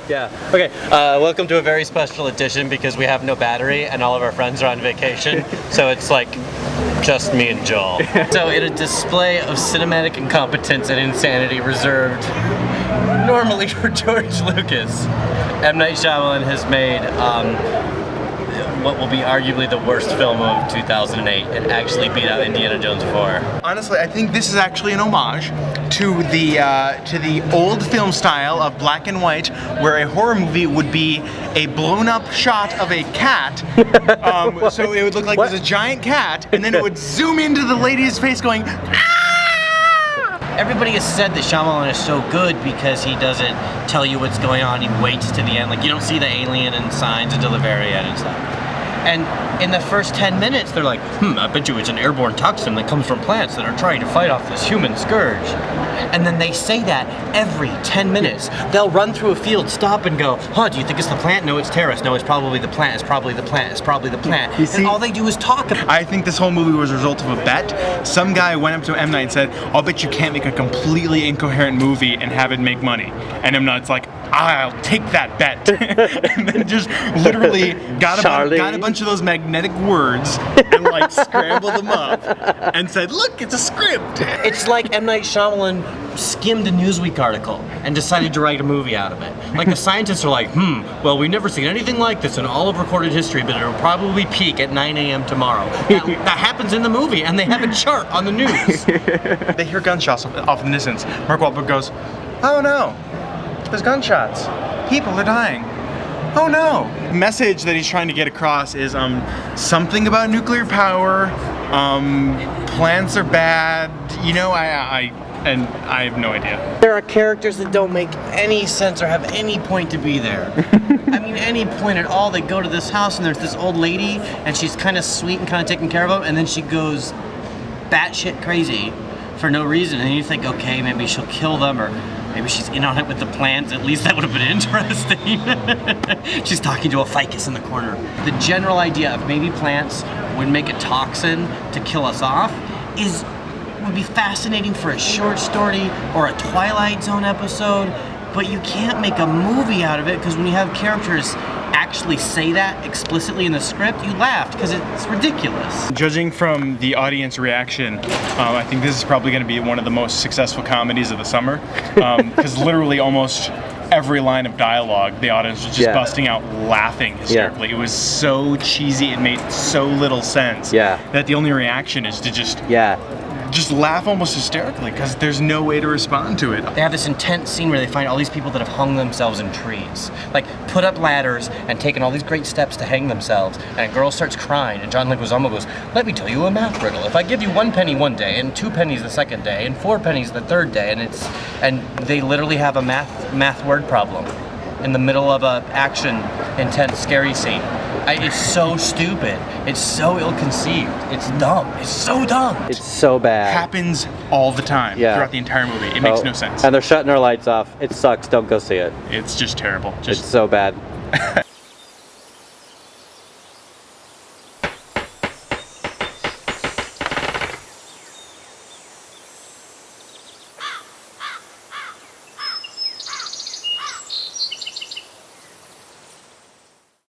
Yeah. Okay. Welcome to a very special edition because we have no battery and all of our friends are on vacation. So it's like just me and Joel. So in a display of cinematic incompetence and insanity reserved normally for George Lucas, M. Night Shyamalan has made what will be arguably the worst film of 2008 and actually beat out Indiana Jones 4. Honestly, I think this is actually an homage to the old film style of black and white, where a horror movie would be a blown-up shot of a cat. So it would look like there's a giant cat, and then it would zoom into the lady's face going, "Ah!" Everybody has said that Shyamalan is so good because he doesn't tell you what's going on, he waits to the end. Like, you don't see the alien and signs until the very end and stuff. And in the first 10 minutes, they're like, I bet you it's an airborne toxin that comes from plants that are trying to fight off this human scourge. And then they say that every 10 minutes. They'll run through a field, stop and go, do you think it's the plant? No, it's terrorists. No, it's probably the plant. It's probably the plant. It's probably the plant. And all they do is talk. I think this whole movie was a result of a bet. Some guy went up to M. Night and said, I'll bet you can't make a completely incoherent movie and have it make money. And M. Night's like, I'll take that bet. And then just literally got a bunch of those magnetic words and like scrambled them up and said, look, it's a script. It's like M. Night Shyamalan skimmed a Newsweek article and decided to write a movie out of it. Like, the scientists are like, well, we've never seen anything like this in all of recorded history, but it'll probably peak at 9 a.m. tomorrow. That happens in the movie, and they have a chart on the news. They hear gunshots off in the distance. Mark Wahlberg goes, oh no, there's gunshots. People are dying. Oh no. The message that he's trying to get across is something about nuclear power, plants are bad, you know, and I have no idea. There are characters that don't make any sense or have any point to be there. I mean, any point at all. They go to this house and there's this old lady and she's kind of sweet and kind of taking care of them, and then she goes batshit crazy for no reason, and you think, okay, maybe she'll kill them, or maybe she's in on it with the plants. At least that would have been interesting. She's talking to a ficus in the corner. The general idea of maybe plants would make a toxin to kill us off would be fascinating for a short story or a Twilight Zone episode, but you can't make a movie out of it because when you have characters actually say that explicitly in the script, you laugh because it's ridiculous. Judging from the audience reaction, I think this is probably going to be one of the most successful comedies of the summer, because literally almost every line of dialogue, the audience was just busting out laughing hysterically. It was so cheesy, it made so little sense that the only reaction is to just laugh almost hysterically because there's no way to respond to it. They have this intense scene where they find all these people that have hung themselves in trees. Like, put up ladders and taken all these great steps to hang themselves, and a girl starts crying, and John Leguizamo goes, let me tell you a math riddle. If I give you 1 penny one day, and 2 pennies the second day, and 4 pennies the third day, and they literally have a math word problem in the middle of a action, intense, scary scene. It's so stupid. It's so ill-conceived. It's dumb. It's so dumb. It's so bad. Happens all the time throughout the entire movie. It makes no sense. And they're shutting our lights off. It sucks. Don't go see it. It's just terrible. It's so bad.